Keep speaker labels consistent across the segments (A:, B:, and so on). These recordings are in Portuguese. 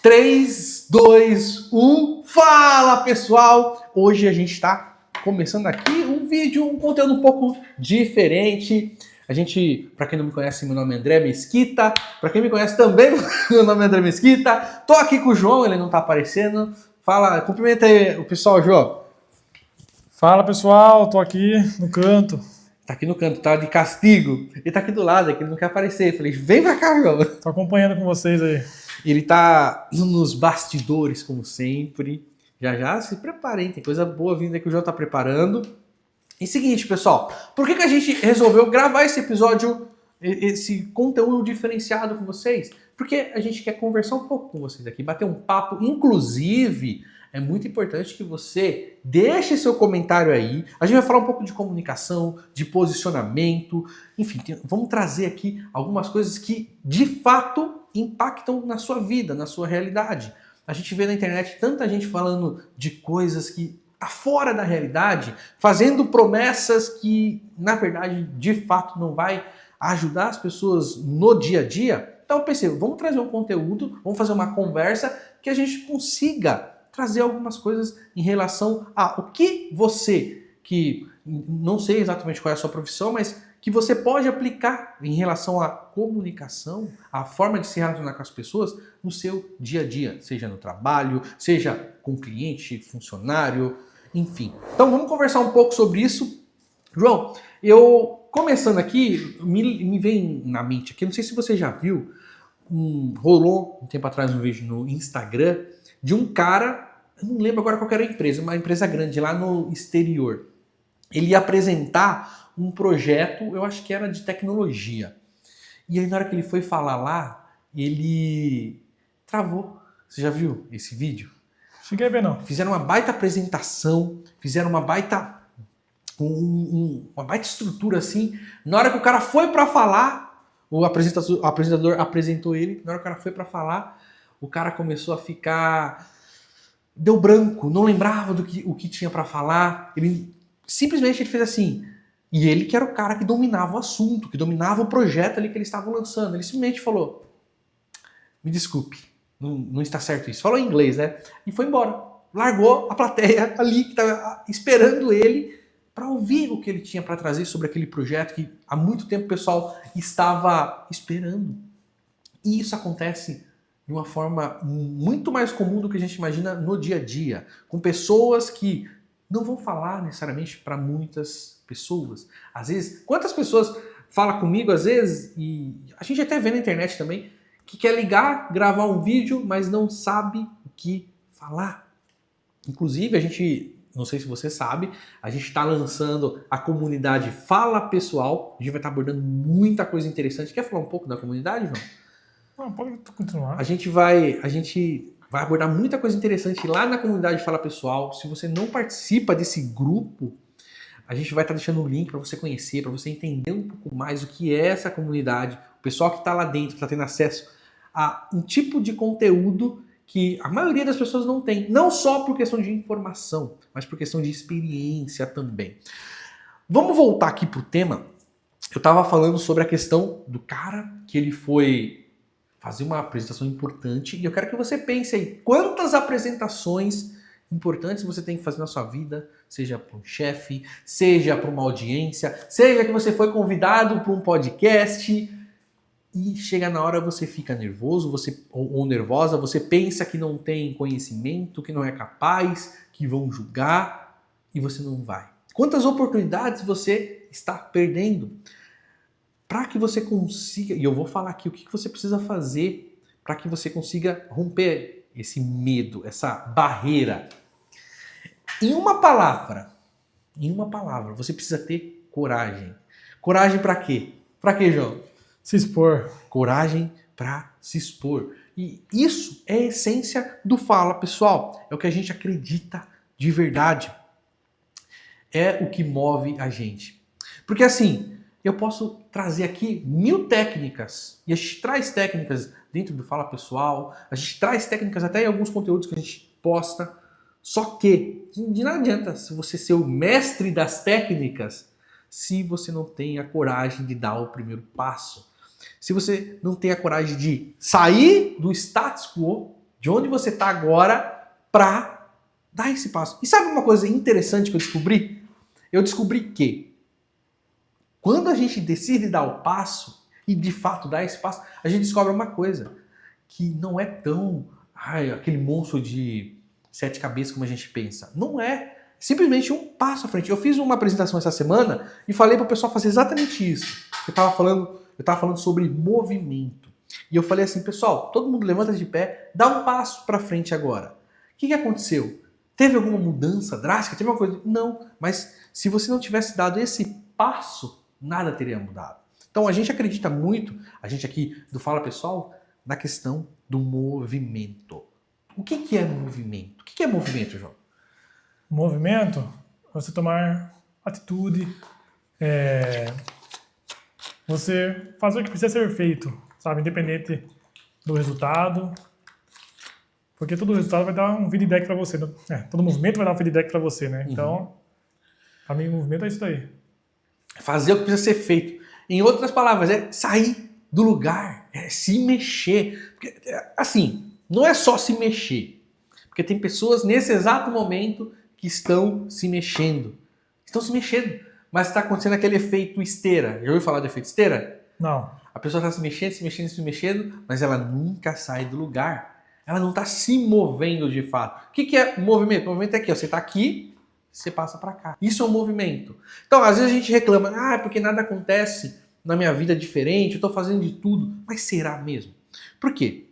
A: 3, 2, 1. Fala, pessoal! Hoje a gente está começando aqui um vídeo, um conteúdo um pouco diferente. A gente, para quem não me conhece, meu nome é André Mesquita. Para quem me conhece também, meu nome é André Mesquita. Tô aqui com o João, ele não tá aparecendo. Fala, cumprimenta aí o pessoal, João.
B: Fala, pessoal, tô aqui no canto.
A: Tá aqui no canto, tá de castigo. Ele tá aqui do lado, é que ele não quer aparecer. Eu falei, vem pra cá, João.
B: Tô acompanhando com vocês aí.
A: Ele tá nos bastidores, como sempre. Já se preparem, tem coisa boa vindo aí que o João tá preparando. E seguinte, pessoal, por que a gente resolveu gravar esse episódio, esse conteúdo diferenciado com vocês? Porque a gente quer conversar um pouco com vocês aqui, bater um papo. Inclusive, é muito importante que você deixe seu comentário aí. A gente vai falar um pouco de comunicação, de posicionamento, enfim, vamos trazer aqui algumas coisas que de fato impactam na sua vida, na sua realidade. A gente vê na internet tanta gente falando de coisas que tá fora da realidade, fazendo promessas que, na verdade, de fato não vai ajudar as pessoas no dia a dia. Então eu pensei, vamos trazer um conteúdo, vamos fazer uma conversa que a gente consiga trazer algumas coisas em relação a o que você, que não sei exatamente qual é a sua profissão, mas que você pode aplicar em relação à comunicação, à forma de se relacionar com as pessoas no seu dia a dia, seja no trabalho, seja com cliente, funcionário, enfim. Então vamos conversar um pouco sobre isso. João, eu começando aqui, me vem na mente aqui, não sei se você já viu, rolou um tempo atrás um vídeo no Instagram de um cara, eu não lembro agora qual era a empresa, uma empresa grande lá no exterior. Ele ia apresentar um projeto, eu acho que era de tecnologia. E aí na hora que ele foi falar lá, ele travou. Você já viu esse vídeo?
B: Cheguei a ver, não.
A: Fizeram uma baita apresentação, fizeram uma baita uma baita estrutura assim. Na hora que o cara foi para falar, o apresentador apresentou ele, na hora que o cara foi para falar, o cara começou a ficar... Deu branco, não lembrava o que tinha para falar. Ele simplesmente ele fez assim. E ele que era o cara que dominava o assunto, que dominava o projeto ali que eles estavam lançando. Ele simplesmente falou, me desculpe, não está certo isso. Falou em inglês, né? E foi embora. Largou a plateia ali que estava esperando ele para ouvir o que ele tinha para trazer sobre aquele projeto que há muito tempo o pessoal estava esperando. E isso acontece de uma forma muito mais comum do que a gente imagina no dia a dia, com pessoas que não vão falar necessariamente para muitas pessoas. Às vezes, quantas pessoas falam comigo, às vezes, e a gente até vê na internet também, que quer ligar, gravar um vídeo, mas não sabe o que falar. Inclusive, a gente, não sei se você sabe, a gente está lançando a comunidade Fala Pessoal. A gente vai estar abordando muita coisa interessante. Quer falar um pouco da comunidade, João?
B: Não, pode continuar.
A: A gente vai abordar muita coisa interessante lá na comunidade Fala Pessoal. Se você não participa desse grupo, a gente vai estar deixando o link para você conhecer, para você entender um pouco mais o que é essa comunidade. O pessoal que está lá dentro está tendo acesso a um tipo de conteúdo que a maioria das pessoas não tem. Não só por questão de informação, mas por questão de experiência também. Vamos voltar aqui pro tema. Eu estava falando sobre a questão do cara que ele foi fazer uma apresentação importante e eu quero que você pense aí, quantas apresentações importantes você tem que fazer na sua vida, seja para um chefe, seja para uma audiência, seja que você foi convidado para um podcast e chega na hora você fica nervoso ou nervosa, você pensa que não tem conhecimento, que não é capaz, que vão julgar e você não vai. Quantas oportunidades você está perdendo? Para que você consiga, e eu vou falar aqui o que você precisa fazer para que você consiga romper esse medo, essa barreira. Em uma palavra, você precisa ter coragem. Coragem para quê? Para quê, João?
B: Se expor.
A: Coragem para se expor. E isso é a essência do Fala Pessoal. É o que a gente acredita de verdade. É o que move a gente. Porque assim, eu posso trazer aqui 1000 técnicas, e a gente traz técnicas dentro do Fala Pessoal, a gente traz técnicas até em alguns conteúdos que a gente posta, só que de nada adianta se você ser o mestre das técnicas se você não tem a coragem de dar o primeiro passo. Se você não tem a coragem de sair do status quo de onde você está agora para dar esse passo. E sabe uma coisa interessante que eu descobri? Eu descobri que quando a gente decide dar o passo e de fato dar esse passo, a gente descobre uma coisa, que não é tão aquele monstro de 7 cabeças como a gente pensa. Não é. Simplesmente um passo à frente. Eu fiz uma apresentação essa semana e falei para o pessoal fazer exatamente isso. Eu estava falando sobre movimento. E eu falei assim, pessoal, todo mundo levanta de pé, dá um passo para frente agora. O que aconteceu? Teve alguma mudança drástica? Teve uma coisa? Não, mas se você não tivesse dado esse passo, nada teria mudado. Então a gente acredita muito, a gente aqui do Fala Pessoal, na questão do movimento. O que é movimento? O que é movimento, João?
B: Movimento é você tomar atitude, você fazer o que precisa ser feito, sabe? Independente do resultado. Porque todo resultado vai dar um feedback para você. Todo movimento vai dar um feedback para você, né? Então, para mim, o movimento é isso daí.
A: Fazer o que precisa ser feito. Em outras palavras, é sair do lugar, é se mexer. Porque, assim, não é só se mexer. Porque tem pessoas nesse exato momento que estão se mexendo. Estão se mexendo. Mas está acontecendo aquele efeito esteira. Já ouviu falar do efeito esteira?
B: Não.
A: A pessoa está se mexendo, se mexendo, se mexendo, mas ela nunca sai do lugar. Ela não está se movendo de fato. O que é movimento? O movimento é aqui, ó. Você está aqui, você passa para cá. Isso é um movimento. então, às vezes a gente reclama, porque nada acontece na minha vida diferente, eu estou fazendo de tudo. Mas será mesmo? Por quê?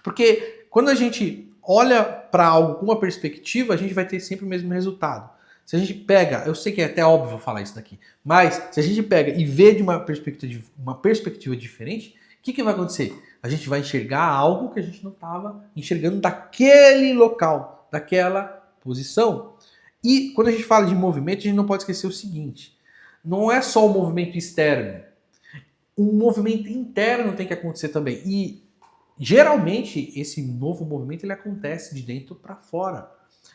A: Porque quando a gente olha para algo com uma perspectiva, a gente vai ter sempre o mesmo resultado. Se a gente pega, eu sei que é até óbvio falar isso daqui, mas se a gente pega e vê de uma perspectiva diferente, o que vai acontecer? A gente vai enxergar algo que a gente não estava enxergando daquele local, daquela posição. E quando a gente fala de movimento, a gente não pode esquecer o seguinte, não é só o movimento externo, um movimento interno tem que acontecer também. E geralmente esse novo movimento ele acontece de dentro para fora.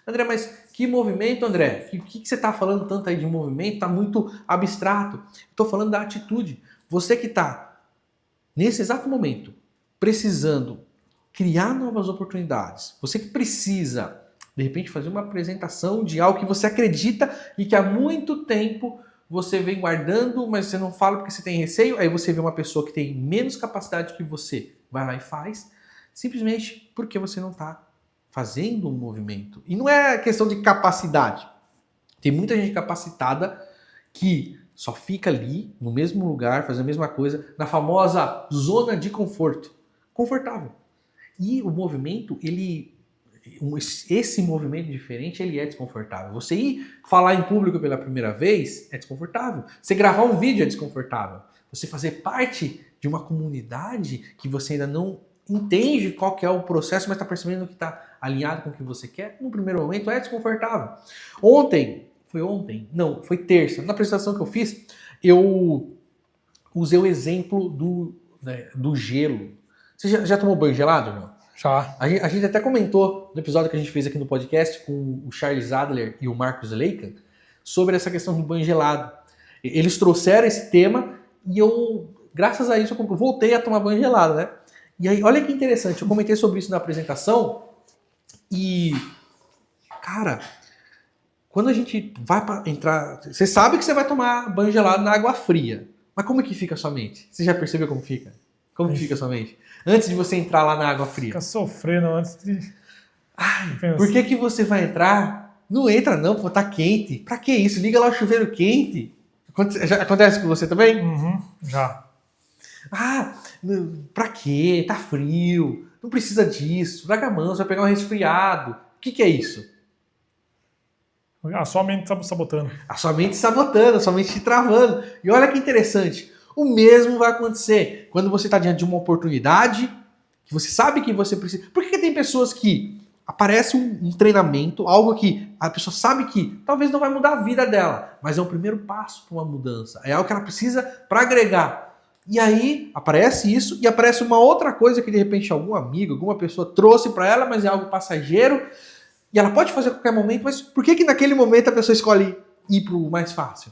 A: André, mas que movimento, André? O que você está falando tanto aí de movimento? Está muito abstrato. Estou falando da atitude. Você que está, nesse exato momento, precisando criar novas oportunidades. Você que precisa, de repente, fazer uma apresentação de algo que você acredita e que há muito tempo você vem guardando, mas você não fala porque você tem receio. Aí você vê uma pessoa que tem menos capacidade que você, vai lá e faz, simplesmente porque você não está fazendo um movimento. E não é questão de capacidade. Tem muita gente capacitada que só fica ali, no mesmo lugar, fazendo a mesma coisa, na famosa zona de conforto. Confortável. E o movimento, esse movimento diferente, ele é desconfortável. Você ir falar em público pela primeira vez é desconfortável. Você gravar um vídeo é desconfortável. Você fazer parte de uma comunidade que você ainda não entende qual que é o processo, mas está percebendo que está alinhado com o que você quer, no primeiro momento é desconfortável. Foi terça, na apresentação que eu fiz, eu usei o exemplo do gelo. Você já tomou banho gelado, não?
B: Já.
A: A gente até comentou no episódio que a gente fez aqui no podcast com o Charles Adler e o Marcus Lacan sobre essa questão do banho gelado. Eles trouxeram esse tema e eu, graças a isso, eu voltei a tomar banho gelado, né? E aí, olha que interessante, eu comentei sobre isso na apresentação e, cara, quando a gente vai para entrar, você sabe que você vai tomar banho gelado na água fria, mas como é que fica a sua mente? Você já percebeu como fica? Como que fica a sua mente? Antes de você entrar lá na água fria.
B: Fica sofrendo antes de...
A: Por que você vai entrar? Não entra não, pô, tá quente. Pra que isso? Liga lá o chuveiro quente. Já acontece com você também?
B: Já.
A: Pra quê? Tá frio. Não precisa disso. Larga a mão, você vai pegar um resfriado. O que é isso?
B: A sua mente tá sabotando.
A: A sua mente sabotando, a sua mente te travando. E olha que interessante. O mesmo vai acontecer quando você está diante de uma oportunidade que você sabe que você precisa. Por que tem pessoas que aparece um treinamento, algo que a pessoa sabe que talvez não vai mudar a vida dela, mas é um primeiro passo para uma mudança. É algo que ela precisa para agregar. E aí aparece isso e aparece uma outra coisa que de repente algum amigo, alguma pessoa trouxe para ela, mas é algo passageiro. E ela pode fazer a qualquer momento, mas por que naquele momento a pessoa escolhe ir para o mais fácil?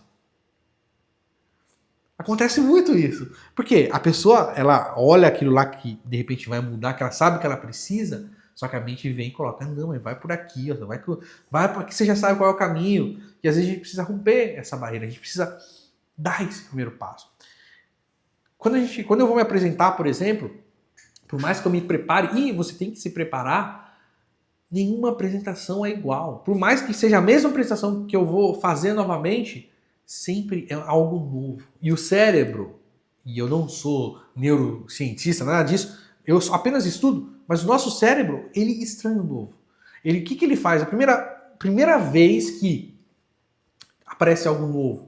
A: Acontece muito isso. Porque a pessoa, ela olha aquilo lá que de repente vai mudar, que ela sabe que ela precisa, Só que a mente vem e coloca, não, mas vai por aqui, ó, vai porque você já sabe qual é o caminho. E às vezes a gente precisa romper essa barreira, a gente precisa dar esse primeiro passo. Quando eu vou me apresentar, por exemplo, por mais que eu me prepare, e você tem que se preparar, nenhuma apresentação é igual. Por mais que seja a mesma apresentação que eu vou fazer novamente, sempre é algo novo. E o cérebro, e eu não sou neurocientista, nada disso, eu apenas estudo, mas o nosso cérebro, ele estranha o novo. O que ele faz? A primeira vez que aparece algo novo,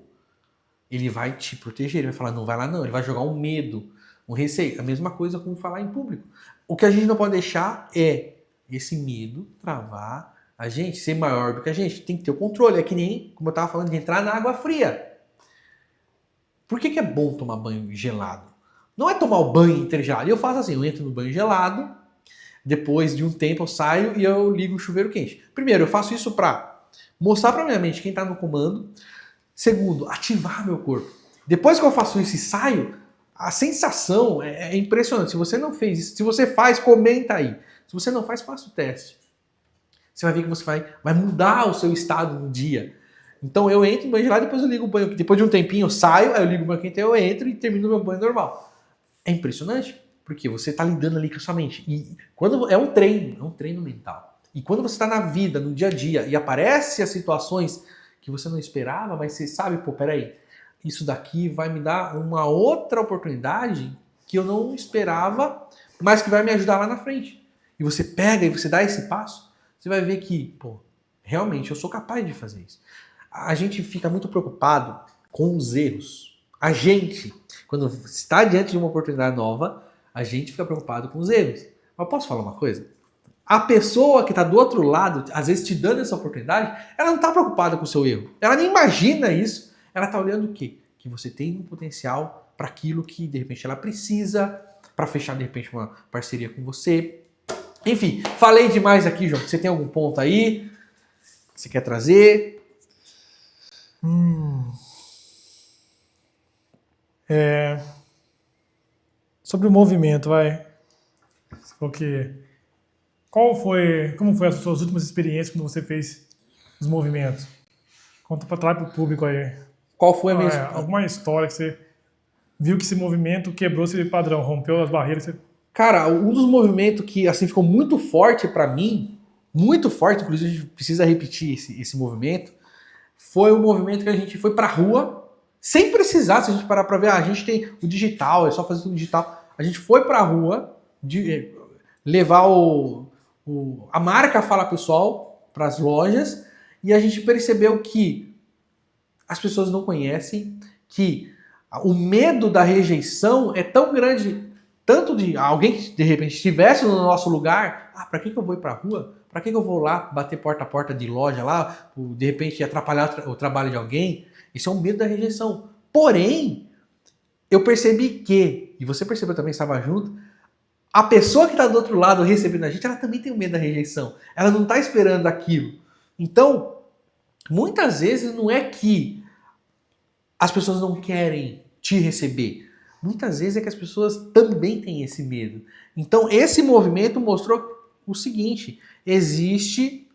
A: ele vai te proteger, ele vai falar, não vai lá não, ele vai jogar um medo, um receio. A mesma coisa com falar em público. O que a gente não pode deixar é esse medo travar a gente, ser maior do que a gente. Tem que ter o controle. É que nem, como eu estava falando, de entrar na água fria. Por que é bom tomar banho gelado? Não é tomar o banho intergelado. Eu faço assim, eu entro no banho gelado, depois de um tempo eu saio e eu ligo o chuveiro quente. Primeiro, eu faço isso para mostrar para minha mente quem está no comando. Segundo, ativar meu corpo. Depois que eu faço isso e saio, a sensação é impressionante. Se você não fez isso, se você faz, comenta aí. Se você não faz, faça o teste. Você vai ver que você vai mudar o seu estado no dia. Então eu entro no banho gelado, depois eu ligo o banho. Depois de um tempinho eu saio, aí eu ligo o banho quente, eu entro e termino o meu banho normal. É impressionante, porque você está lidando ali com a sua mente. E quando é um treino mental. E quando você está na vida, no dia a dia, e aparecem as situações que você não esperava, mas você sabe, pô, peraí, isso daqui vai me dar uma outra oportunidade que eu não esperava, mas que vai me ajudar lá na frente. E você pega e você dá esse passo, você vai ver que, pô, realmente eu sou capaz de fazer isso. A gente fica muito preocupado com os erros. A gente, quando está diante de uma oportunidade nova, a gente fica preocupado com os erros. Mas posso falar uma coisa? A pessoa que está do outro lado, às vezes te dando essa oportunidade, ela não está preocupada com o seu erro. Ela nem imagina isso. Ela está olhando o quê? Que você tem um potencial para aquilo que, de repente, ela precisa, para fechar, de repente, uma parceria com você. Enfim, falei demais aqui, João. Você tem algum ponto aí que você quer trazer?
B: Sobre o movimento, vai. Porque como foi as suas últimas experiências quando você fez os movimentos? Conta para o público aí.
A: Qual foi a minha...
B: alguma história que você viu que esse movimento quebrou esse padrão, rompeu as barreiras?
A: Cara, um dos movimentos que assim ficou muito forte para mim, muito forte, inclusive a gente precisa repetir esse movimento, foi o movimento que a gente foi pra rua, sem precisar, se a gente parar pra ver, a gente tem o digital, é só fazer tudo digital. A gente foi pra rua, levar a marca Fala Pessoal para as lojas, e a gente percebeu que as pessoas não conhecem, que o medo da rejeição é tão grande, tanto de alguém que de repente estivesse no nosso lugar, para que eu vou ir pra rua? Para que eu vou lá bater porta a porta de loja lá, de repente atrapalhar o trabalho de alguém? Isso é um medo da rejeição. Porém, eu percebi que, e você percebeu também, estava junto, a pessoa que está do outro lado recebendo a gente, ela também tem o medo da rejeição. Ela não está esperando aquilo. Então, muitas vezes não é que as pessoas não querem te receber. Muitas vezes é que as pessoas também têm esse medo. Então, esse movimento mostrou o seguinte: existe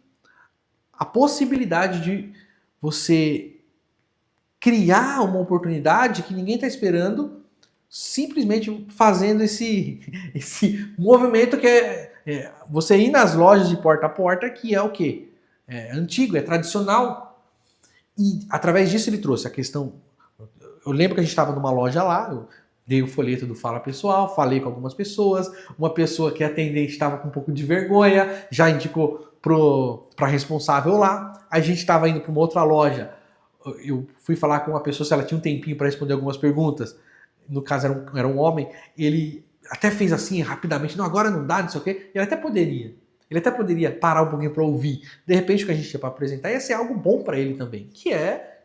A: a possibilidade de você criar uma oportunidade que ninguém está esperando, simplesmente fazendo esse movimento que é você ir nas lojas de porta a porta, que é o quê? É antigo, é tradicional. E através disso ele trouxe a questão... Eu lembro que a gente estava numa loja lá, eu dei o folheto do Fala Pessoal, falei com algumas pessoas, uma pessoa que é atendente estava com um pouco de vergonha, já indicou para responsável lá. A gente estava indo para uma outra loja, eu fui falar com uma pessoa se ela tinha um tempinho para responder algumas perguntas, no caso era um homem, ele até fez assim rapidamente, não, agora não dá, não sei o quê, ele até poderia parar um pouquinho para ouvir, de repente o que a gente tinha para apresentar ia ser algo bom para ele também, que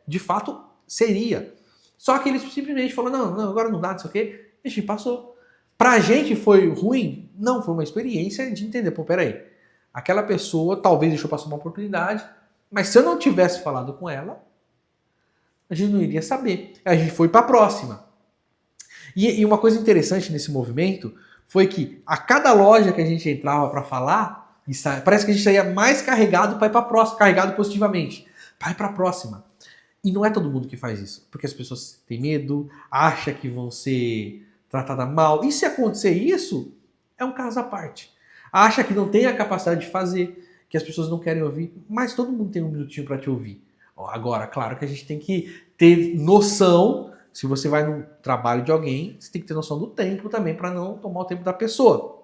A: de fato, seria. Só que ele simplesmente falou, não, agora não dá, não sei o quê, e a gente passou. Pra gente foi ruim? Não, foi uma experiência de entender, pô, peraí, aquela pessoa talvez deixou passar uma oportunidade, mas se eu não tivesse falado com ela, a gente não iria saber. A gente foi para a próxima. E uma coisa interessante nesse movimento foi que a cada loja que a gente entrava para falar, Parece que a gente saía mais carregado para ir para a próxima, carregado positivamente, para ir para a próxima. E não é todo mundo que faz isso, porque as pessoas têm medo, acham que vão ser tratadas mal. E se acontecer isso, é um caso à parte. Acha que não tem a capacidade de fazer, que as pessoas não querem ouvir, mas todo mundo tem um minutinho para te ouvir. Agora, claro que a gente tem que ter noção, se você vai no trabalho de alguém, você tem que ter noção do tempo também, para não tomar o tempo da pessoa.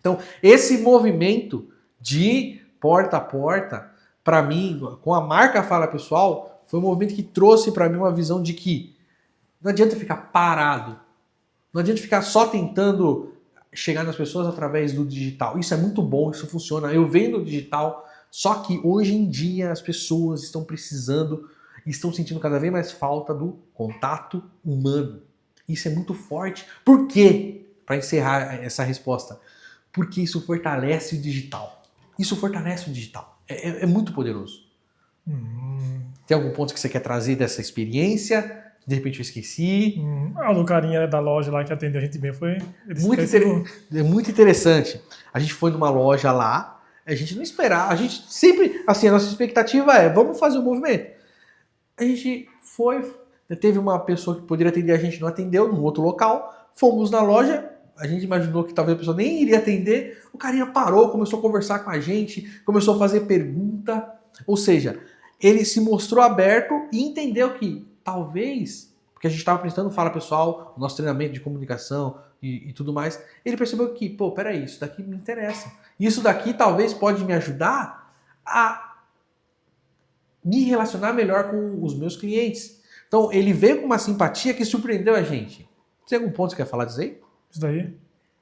A: Então, esse movimento de porta a porta, para mim, com a marca Fala Pessoal, foi um movimento que trouxe para mim uma visão de que não adianta ficar parado, não adianta ficar só tentando chegar nas pessoas através do digital. Isso é muito bom, isso funciona. Eu venho do digital, só que hoje em dia as pessoas estão precisando, estão sentindo cada vez mais falta do contato humano. Isso é muito forte. Por quê? Para encerrar essa resposta. Porque isso fortalece o digital. Isso fortalece o digital. É muito poderoso. Tem algum ponto que você quer trazer dessa experiência? De repente eu esqueci.
B: O do carinha da loja lá que atendeu a gente bem foi...
A: É muito interessante. A gente foi numa loja lá, a gente não esperava, a gente sempre, assim, a nossa expectativa é, vamos fazer um movimento. A gente foi, teve uma pessoa que poderia atender, a gente não atendeu, num outro local, fomos na loja, a gente imaginou que talvez a pessoa nem iria atender, o carinha parou, começou a conversar com a gente, começou a fazer pergunta, ou seja, ele se mostrou aberto e entendeu que talvez, porque a gente estava apresentando Fala Pessoal, o nosso treinamento de comunicação e tudo mais, ele percebeu que, pô, peraí, isso daqui me interessa. Isso daqui talvez pode me ajudar a me relacionar melhor com os meus clientes. Então, ele veio com uma simpatia que surpreendeu a gente. Tem algum ponto que você quer falar disso aí?
B: Isso daí?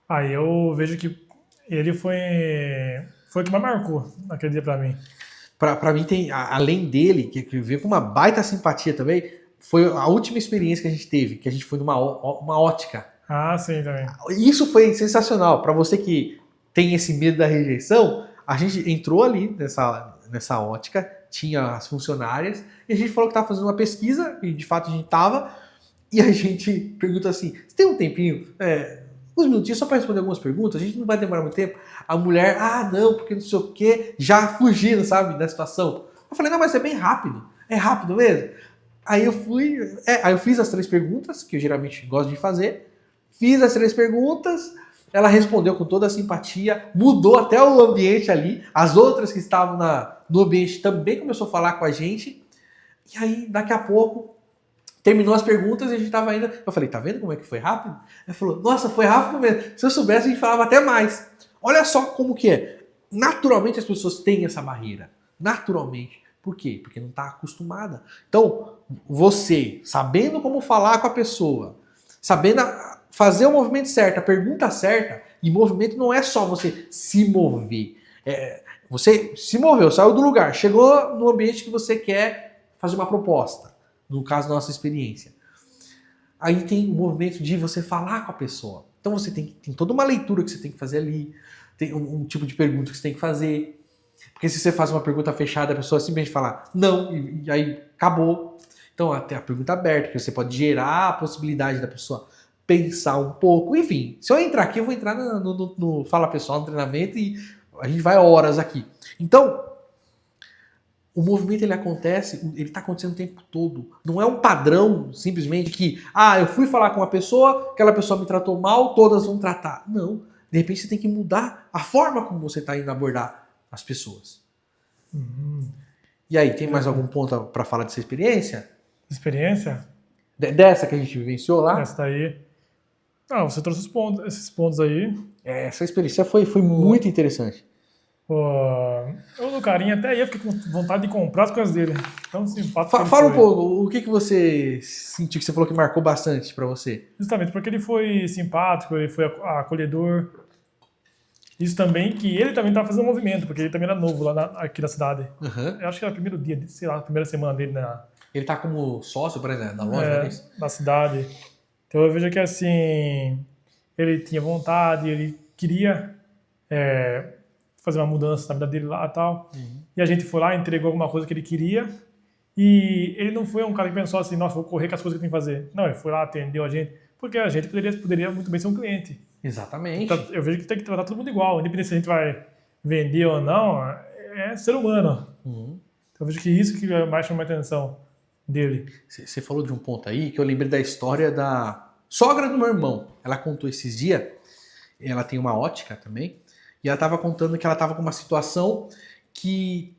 B: Aí eu vejo que ele foi o que mais marcou naquele dia pra mim.
A: Pra mim, tem, além dele, que veio com uma baita simpatia também, foi a última experiência que a gente teve, que a gente foi numa uma ótica.
B: Ah, sim, também.
A: Isso foi sensacional. Para você que tem esse medo da rejeição, a gente entrou ali nessa ótica, tinha as funcionárias, e a gente falou que estava fazendo uma pesquisa, e de fato a gente estava, e a gente pergunta assim, você tem um tempinho, uns minutinhos só para responder algumas perguntas, a gente não vai demorar muito tempo. A mulher, não, porque não sei o quê, já fugindo, sabe, da situação. Eu falei, não, mas é bem rápido, é rápido mesmo. Aí eu fiz as 3 perguntas, que eu geralmente gosto de fazer, fiz as 3 perguntas, ela respondeu com toda a simpatia, mudou até o ambiente ali, as outras que estavam no ambiente também começou a falar com a gente, e aí daqui a pouco terminou as perguntas e a gente estava indo, eu falei, tá vendo como é que foi rápido? Ela falou, nossa, foi rápido mesmo, se eu soubesse a gente falava até mais. Olha só como que é, naturalmente as pessoas têm essa barreira, naturalmente. Por quê? Porque não está acostumada. Então, você, sabendo como falar com a pessoa, sabendo fazer o movimento certo, a pergunta certa, e movimento não é só você se mover. Você se moveu, saiu do lugar, chegou no ambiente que você quer fazer uma proposta, no caso da nossa experiência. Aí tem o movimento de você falar com a pessoa. Então você tem toda uma leitura que você tem que fazer ali, tem um tipo de pergunta que você tem que fazer. Porque se você faz uma pergunta fechada, a pessoa simplesmente fala não, e aí acabou. Então, até a pergunta aberta, que você pode gerar a possibilidade da pessoa pensar um pouco. Enfim, se eu entrar aqui, eu vou entrar no Fala Pessoal, no treinamento, e a gente vai horas aqui. Então, o movimento ele está acontecendo o tempo todo. Não é um padrão, simplesmente, que, eu fui falar com uma pessoa, aquela pessoa me tratou mal, todas vão tratar. Não. De repente, você tem que mudar a forma como você está indo abordar as pessoas. E aí, tem mais algum ponto para falar dessa experiência?
B: Experiência?
A: Dessa que a gente vivenciou lá?
B: Essa daí. Você trouxe esses pontos aí.
A: Essa experiência foi muito interessante.
B: Eu do carinha até aí eu fiquei com vontade de comprar as coisas dele. Tão simpático.
A: Fala um pouco, o que você sentiu que você falou que marcou bastante para você?
B: Justamente porque ele foi simpático, ele foi acolhedor. Isso também, que ele também estava fazendo um movimento, porque ele também era novo lá aqui da cidade. Eu acho que era o primeiro dia, sei lá, a primeira semana dele
A: Ele tá como sócio, por exemplo, da loja,
B: na cidade. Então eu vejo que assim, ele tinha vontade, ele queria fazer uma mudança na vida dele lá e tal. E a gente foi lá, entregou alguma coisa que ele queria. E ele não foi um cara que pensou assim, nossa, vou correr com as coisas que eu tenho que fazer. Não, ele foi lá, atendeu a gente, porque a gente poderia muito bem ser um cliente.
A: Exatamente.
B: Então, eu vejo que tem que tratar todo mundo igual, independente se a gente vai vender ou não, é ser humano.
A: Uhum.
B: Eu vejo que isso que mais chama a atenção dele.
A: Você falou de um ponto aí que eu lembrei da história da sogra do meu irmão. Ela contou esses dias, ela tem uma ótica também, e ela estava contando que ela estava com uma situação que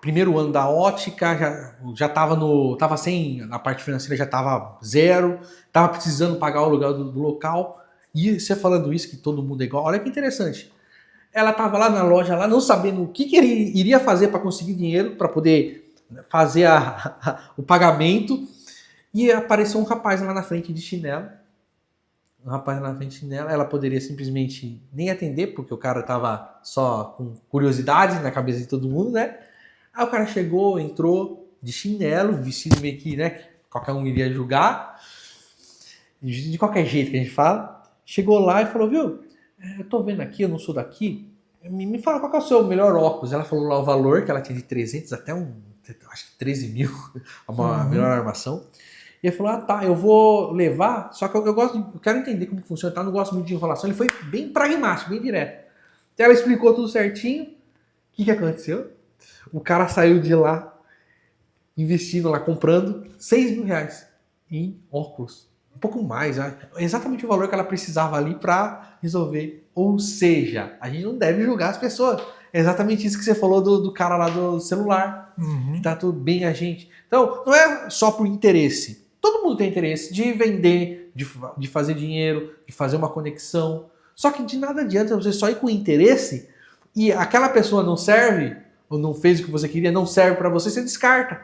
A: primeiro ano da ótica já estava tava sem, a parte financeira já estava zero, estava precisando pagar o aluguel do local. E você falando isso, que todo mundo é igual, olha que interessante. Ela estava lá na loja, lá não sabendo o que ele iria fazer para conseguir dinheiro, para poder fazer o pagamento. E apareceu um rapaz lá na frente de chinelo. Um rapaz lá na frente de chinelo. Ela poderia simplesmente nem atender, porque o cara estava só com curiosidade na cabeça de todo mundo, né? Aí o cara chegou, entrou de chinelo, vestido meio que, né? Qualquer um iria julgar. De qualquer jeito que a gente fala. Chegou lá e falou, viu? Eu tô vendo aqui, eu não sou daqui. Me fala qual que é o seu melhor óculos. Ela falou lá o valor, que ela tinha de 300 até acho que 13 mil, a melhor armação. E ele falou, tá, eu vou levar, só que eu quero entender como que funciona, tá? Eu não gosto muito de enrolação. Ele foi bem pragmático, bem direto. Então ela explicou tudo certinho. O que aconteceu? O cara saiu de lá, investindo lá, comprando 6 mil reais em óculos. Um pouco mais, né? Exatamente o valor que ela precisava ali para resolver. Ou seja, a gente não deve julgar as pessoas. É exatamente isso que você falou do cara lá do celular, que tá tudo bem a gente. Então, não é só por interesse. Todo mundo tem interesse de vender, de fazer dinheiro, de fazer uma conexão. Só que de nada adianta você só ir com interesse e aquela pessoa não serve, ou não fez o que você queria, não serve para você, você descarta.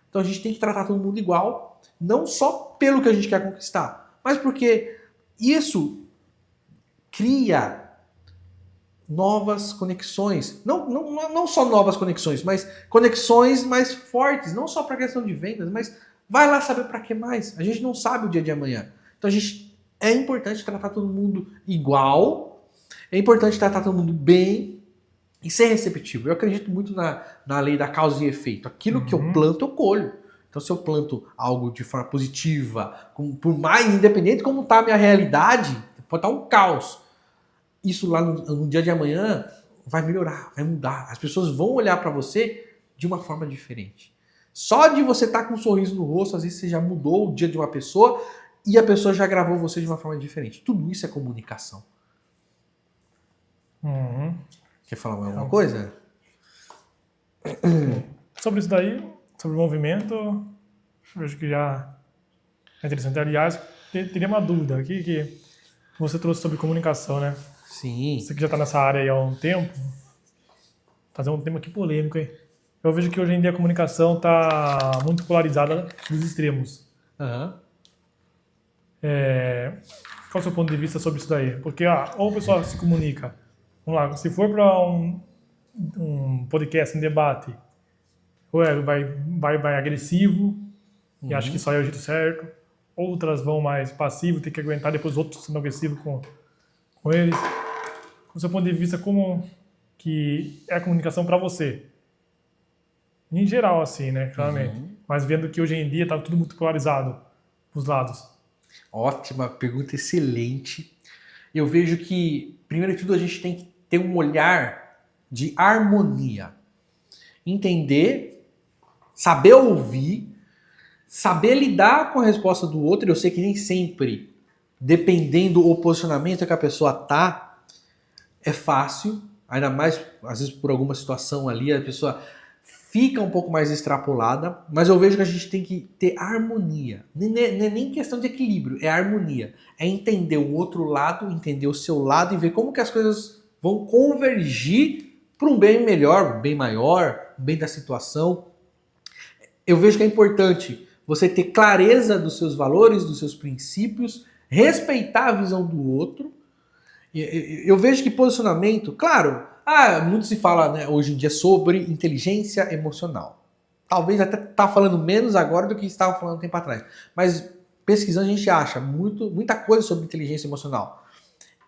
A: Então a gente tem que tratar todo mundo igual, não só pelo que a gente quer conquistar, mas porque isso cria novas conexões. Não só novas conexões, mas conexões mais fortes, não só para questão de vendas, mas vai lá saber para que mais. A gente não sabe o dia de amanhã. Então é importante tratar todo mundo igual, é importante tratar todo mundo bem e ser receptivo. Eu acredito muito na lei da causa e efeito. Aquilo que eu planto, eu colho. Então, se eu planto algo de forma positiva, por mais independente como está a minha realidade, pode estar um caos. Isso lá no dia de amanhã vai melhorar, vai mudar. As pessoas vão olhar para você de uma forma diferente. Só de você estar com um sorriso no rosto, às vezes você já mudou o dia de uma pessoa e a pessoa já gravou você de uma forma diferente. Tudo isso é comunicação. Quer falar mais alguma coisa?
B: Sobre isso daí, sobre o movimento, eu vejo que já é interessante. Aliás, teria uma dúvida aqui que você trouxe sobre comunicação, né?
A: Sim.
B: Você que já está nessa área aí há um tempo, fazer um tema aqui polêmico, hein? Eu vejo que hoje em dia a comunicação está muito polarizada dos extremos.
A: Uhum.
B: Qual é o seu ponto de vista sobre isso daí? Porque ou o pessoal se comunica, vamos lá, se for para um podcast, um debate, ou vai agressivo, e acho que só é o jeito certo, outras vão mais passivo, tem que aguentar depois outros sendo agressivos com eles. Do seu ponto de vista, como que é a comunicação para você? Em geral, assim, né? Claramente. Mas vendo que hoje em dia tá tudo muito polarizado os lados.
A: Ótima pergunta, excelente. Eu vejo que, primeiro de tudo, a gente tem que ter um olhar de harmonia. Entender, saber ouvir, saber lidar com a resposta do outro. Eu sei que nem sempre, dependendo do posicionamento que a pessoa tá, é fácil. Ainda mais, às vezes, por alguma situação ali, a pessoa fica um pouco mais extrapolada, mas eu vejo que a gente tem que ter harmonia. Não é nem questão de equilíbrio, é harmonia. É entender o outro lado, entender o seu lado e ver como que as coisas vão convergir para um bem melhor, um bem maior, um bem da situação. Eu vejo que é importante você ter clareza dos seus valores, dos seus princípios, respeitar a visão do outro. Eu vejo que posicionamento, claro, muito se fala, né, hoje em dia sobre inteligência emocional. Talvez até tá falando menos agora do que estava falando um tempo atrás. Mas pesquisando a gente acha muita coisa sobre inteligência emocional.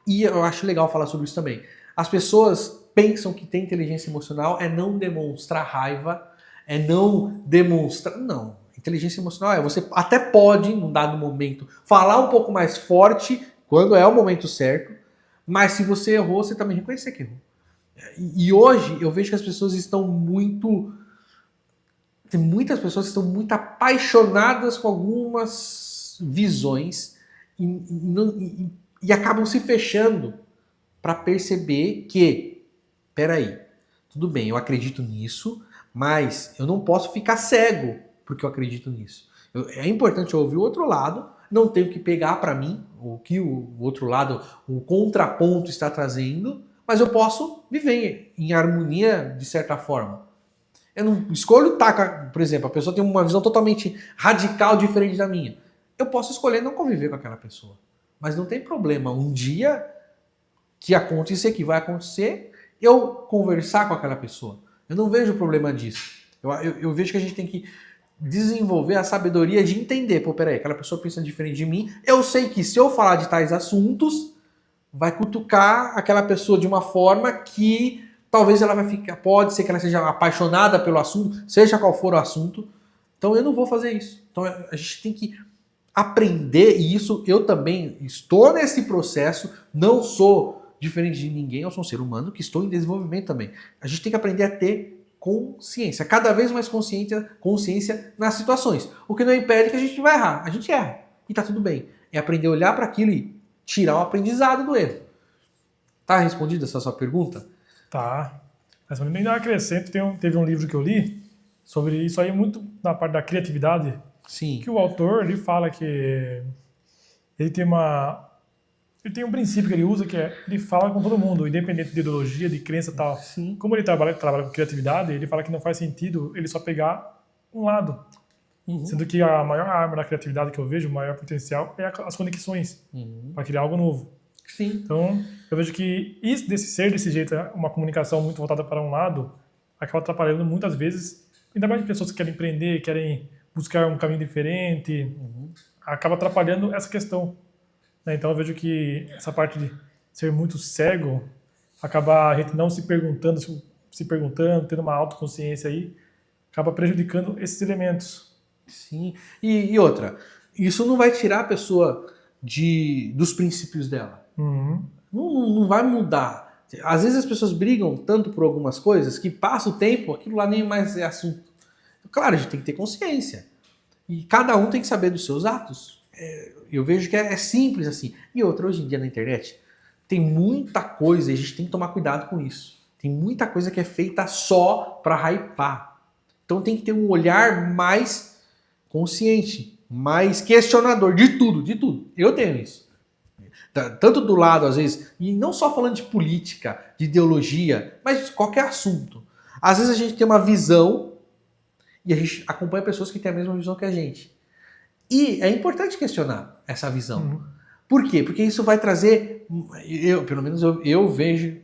A: E eu acho legal falar sobre isso também. As pessoas pensam que ter inteligência emocional é não demonstrar raiva, é não demonstrar... Não. Inteligência emocional você até pode, num dado momento, falar um pouco mais forte quando é o momento certo, mas se você errou, você também reconhecer que errou. E hoje eu vejo que as pessoas estão muito... Tem muitas pessoas que estão muito apaixonadas com algumas visões e acabam se fechando para perceber que, peraí, tudo bem, eu acredito nisso, mas eu não posso ficar cego porque eu acredito nisso. É importante eu ouvir o outro lado, não tenho que pegar para mim o que o outro lado, o contraponto está trazendo, mas eu posso viver em harmonia de certa forma. Eu não escolho estar, por exemplo, a pessoa tem uma visão totalmente radical diferente da minha. Eu posso escolher não conviver com aquela pessoa. Mas não tem problema. Um dia que acontecer, que vai acontecer, eu conversar com aquela pessoa. Eu não vejo problema disso. Eu vejo que a gente tem que desenvolver a sabedoria de entender. Pô, peraí, aquela pessoa pensa diferente de mim. Eu sei que se eu falar de tais assuntos, vai cutucar aquela pessoa de uma forma que talvez ela vai ficar, pode ser que ela seja apaixonada pelo assunto, seja qual for o assunto. Então eu não vou fazer isso. Então a gente tem que aprender, e isso eu também estou nesse processo, não sou diferente de ninguém, eu sou um ser humano que estou em desenvolvimento também. A gente tem que aprender a ter consciência, cada vez mais consciência nas situações. O que não impede que a gente vai errar, a gente erra. E tá tudo bem. É aprender a olhar para aquilo e tirar o aprendizado do erro. Tá respondida essa sua pergunta?
B: Tá. Mas ainda acrescento, teve um livro que eu li sobre isso aí, muito na parte da criatividade.
A: Sim.
B: Que o autor, ele fala que ele tem um princípio que ele usa, que é, ele fala com todo mundo, independente de ideologia, de crença e tal.
A: Sim.
B: Como ele trabalha com criatividade, ele fala que não faz sentido ele só pegar um lado. Sendo que a maior arma da criatividade que eu vejo, o maior potencial, é as conexões, para criar algo novo.
A: Sim.
B: Então, eu vejo que desse jeito, uma comunicação muito voltada para um lado, acaba atrapalhando muitas vezes, ainda mais de pessoas que querem empreender, querem buscar um caminho diferente, acaba atrapalhando essa questão. Né? Então, eu vejo que essa parte de ser muito cego, acaba a gente não se perguntando, tendo uma autoconsciência aí, acaba prejudicando esses elementos.
A: Sim. E outra, isso não vai tirar a pessoa dos princípios dela. Não vai mudar. Às vezes as pessoas brigam tanto por algumas coisas que passa o tempo, aquilo lá nem mais é assunto. Claro, a gente tem que ter consciência. E cada um tem que saber dos seus atos. Eu vejo que é simples assim. E outra, hoje em dia na internet, tem muita coisa e a gente tem que tomar cuidado com isso. Tem muita coisa que é feita só para hypar. Então tem que ter um olhar mais consciente, mais questionador de tudo, de tudo. Eu tenho isso. Tanto do lado, às vezes, e não só falando de política, de ideologia, mas de qualquer assunto. Às vezes a gente tem uma visão e a gente acompanha pessoas que têm a mesma visão que a gente. E é importante questionar essa visão. Por quê? Porque isso vai trazer, pelo menos eu vejo,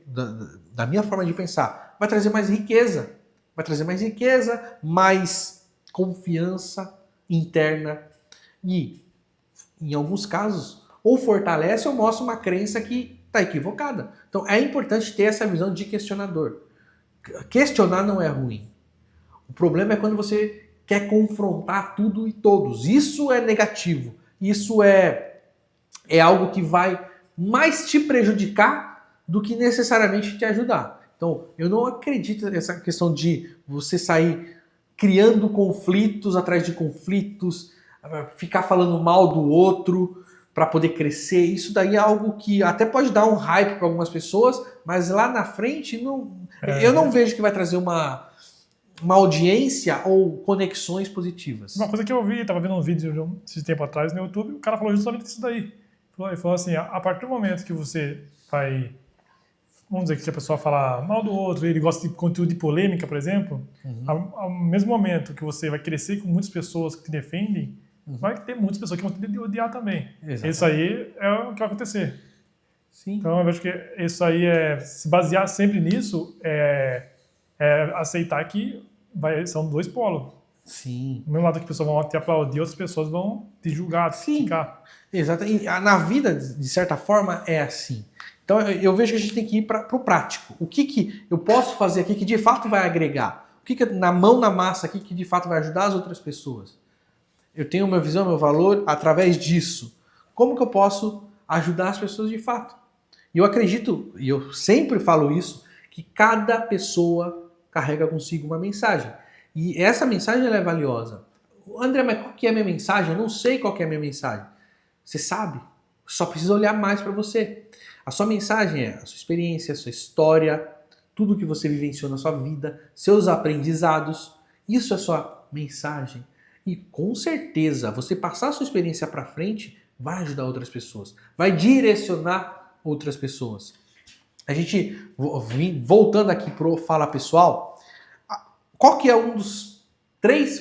A: da minha forma de pensar, vai trazer mais riqueza. Vai trazer mais riqueza, mais confiança interna. E, em alguns casos, ou fortalece ou mostra uma crença que está equivocada. Então é importante ter essa visão de questionador. Questionar não é ruim. O problema é quando você quer confrontar tudo e todos. Isso é negativo. Isso é algo que vai mais te prejudicar do que necessariamente te ajudar. Então, eu não acredito nessa questão de você sair criando conflitos atrás de conflitos, ficar falando mal do outro para poder crescer. Isso daí é algo que até pode dar um hype para algumas pessoas, mas lá na frente eu não vejo que vai trazer uma audiência ou conexões positivas.
B: Uma coisa que eu vi, estava vendo um vídeo esse tempo atrás no YouTube, o cara falou justamente isso daí. Ele falou assim, a partir do momento que você vai, vamos dizer que a pessoa fala mal do outro, ele gosta de conteúdo de polêmica, por exemplo, ao mesmo momento que você vai crescer com muitas pessoas que te defendem, vai ter muitas pessoas que vão te odiar também. Exatamente. Isso aí é o que vai acontecer. Sim. Então eu vejo que isso aí se basear sempre nisso, é aceitar que são dois polos.
A: Sim.
B: Do mesmo lado que pessoas vão te aplaudir, outras pessoas vão te julgar, te criticar.
A: Exato. E na vida, de certa forma, é assim. Então eu vejo que a gente tem que ir para o prático. O que eu posso fazer aqui que de fato vai agregar? O que na mão na massa aqui que de fato vai ajudar as outras pessoas? Eu tenho minha visão, meu valor através disso. Como que eu posso ajudar as pessoas de fato? E eu acredito, e eu sempre falo isso, que cada pessoa carrega consigo uma mensagem. E essa mensagem ela é valiosa. André, mas qual que é a minha mensagem? Eu não sei qual que é a minha mensagem. Você sabe, só precisa olhar mais para você. A sua mensagem é a sua experiência, a sua história, tudo que você vivenciou na sua vida, seus aprendizados. Isso é a sua mensagem. E com certeza, você passar a sua experiência para frente vai ajudar outras pessoas, vai direcionar outras pessoas. A gente, voltando aqui pro Fala Pessoal, qual que é um dos três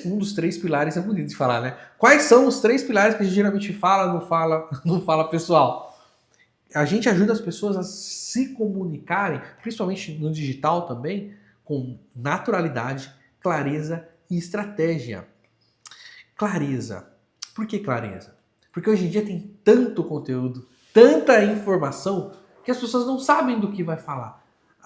A: pilares, é bonito de falar, né? Quais são os 3 pilares que a gente geralmente fala no Fala Pessoal? A gente ajuda as pessoas a se comunicarem, principalmente no digital também, com naturalidade, clareza e estratégia. Clareza. Por que clareza? Porque hoje em dia tem tanto conteúdo, tanta informação, que as pessoas não sabem do que vai falar.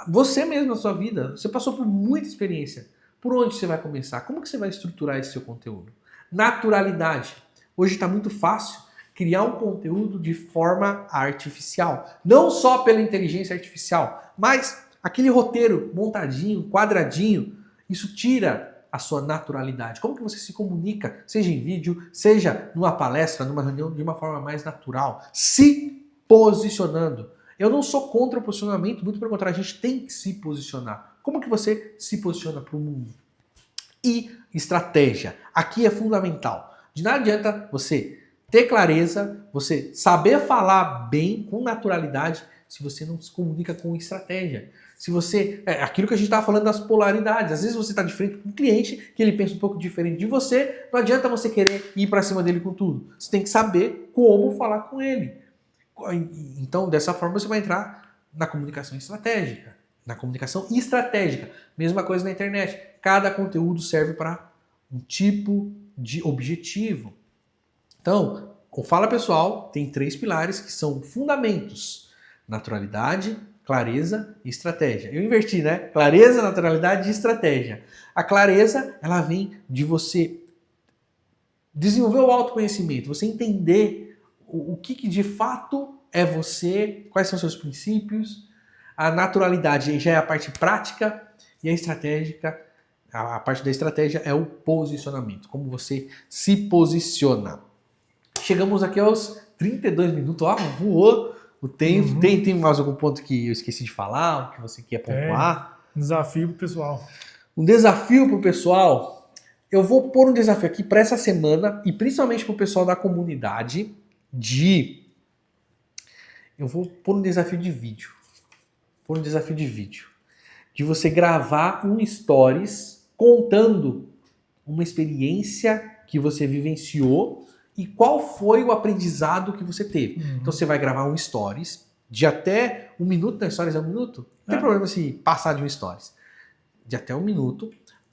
A: Você mesmo na sua vida, você passou por muita experiência. Por onde você vai começar? Como que você vai estruturar esse seu conteúdo? Naturalidade. Hoje está muito fácil criar um conteúdo de forma artificial. Não só pela inteligência artificial, mas aquele roteiro montadinho, quadradinho, isso tira a sua naturalidade. Como que você se comunica, seja em vídeo, seja numa palestra, numa reunião, de uma forma mais natural, se posicionando. Eu não sou contra o posicionamento, muito pelo contrário, a gente tem que se posicionar. Como que você se posiciona para o mundo? E estratégia. Aqui é fundamental. De nada adianta você ter clareza, você saber falar bem, com naturalidade, se você não se comunica com estratégia. Se você... aquilo que a gente estava falando das polaridades. Às vezes você está de frente com um cliente que ele pensa um pouco diferente de você, não adianta você querer ir para cima dele com tudo. Você tem que saber como falar com ele. Então, dessa forma, você vai entrar na comunicação estratégica. Na comunicação estratégica. Mesma coisa na internet. Cada conteúdo serve para um tipo de objetivo. Então, o Fala Pessoal tem 3 pilares que são fundamentos. Naturalidade, clareza e estratégia. Eu inverti, né? Clareza, naturalidade e estratégia. A clareza, ela vem de você desenvolver o autoconhecimento, você entender o que de fato é você, quais são os seus princípios. A naturalidade já é a parte prática e a estratégica, a parte da estratégia é o posicionamento, como você se posiciona. Chegamos aqui aos 32 minutos, ó, voou o tempo.
B: Uhum.
A: Tem mais algum ponto que eu esqueci de falar, que você quer pontuar?
B: Desafio pro pessoal.
A: Um desafio pro pessoal, eu vou pôr um desafio aqui para essa semana e principalmente pro pessoal da comunidade eu vou pôr um desafio de vídeo. De você gravar um stories contando uma experiência que você vivenciou e qual foi o aprendizado que você teve.
B: Uhum.
A: Então você vai gravar um stories de até 1 minuto, na stories é 1 minuto? Não tem problema se passar de um stories. De até 1 minuto,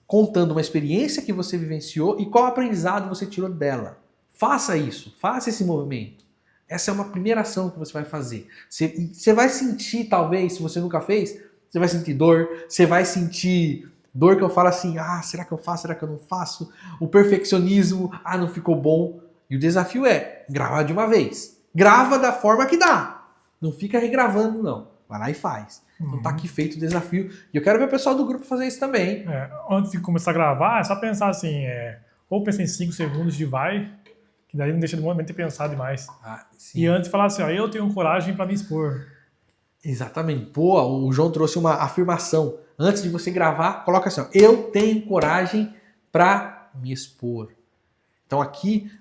A: contando uma experiência que você vivenciou e qual aprendizado você tirou dela. Faça isso, faça esse movimento. Essa é uma primeira ação que você vai fazer. Você vai sentir, talvez, se você nunca fez, você vai sentir dor, você vai sentir dor que eu falo assim, será que eu faço, será que eu não faço? O perfeccionismo, não ficou bom. E o desafio é gravar de uma vez. Grava da forma que dá. Não fica regravando, não. Vai lá e faz. Então tá aqui feito o desafio. E eu quero ver o pessoal do grupo fazer isso também.
B: Antes de começar a gravar, é só pensar assim, ou pensar em 5 segundos de vai, que daí não deixa no momento de pensar demais. E antes falar assim, eu tenho coragem para me expor.
A: Exatamente. Pô, o João trouxe uma afirmação. Antes de você gravar, coloca assim, eu tenho coragem para me expor. Então aqui,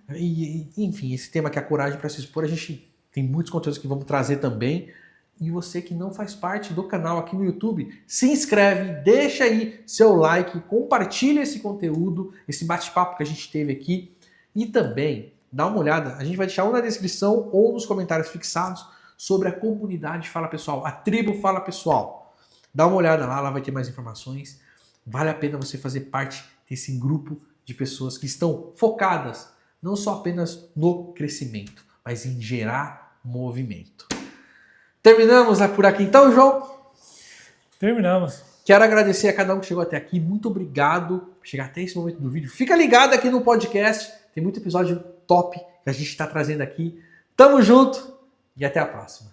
A: enfim, esse tema que é a coragem para se expor, a gente tem muitos conteúdos que vamos trazer também. E você que não faz parte do canal aqui no YouTube, se inscreve, deixa aí seu like, compartilha esse conteúdo, esse bate-papo que a gente teve aqui. E também, dá uma olhada, a gente vai deixar ou na descrição ou nos comentários fixados sobre a comunidade Fala Pessoal, a tribo Fala Pessoal. Dá uma olhada lá vai ter mais informações. Vale a pena você fazer parte desse grupo de pessoas que estão focadas não só apenas no crescimento, mas em gerar movimento. Terminamos por aqui então, João?
B: Terminamos.
A: Quero agradecer a cada um que chegou até aqui. Muito obrigado por chegar até esse momento do vídeo. Fica ligado aqui no podcast. Tem muito episódio top que a gente está trazendo aqui. Tamo junto e até a próxima.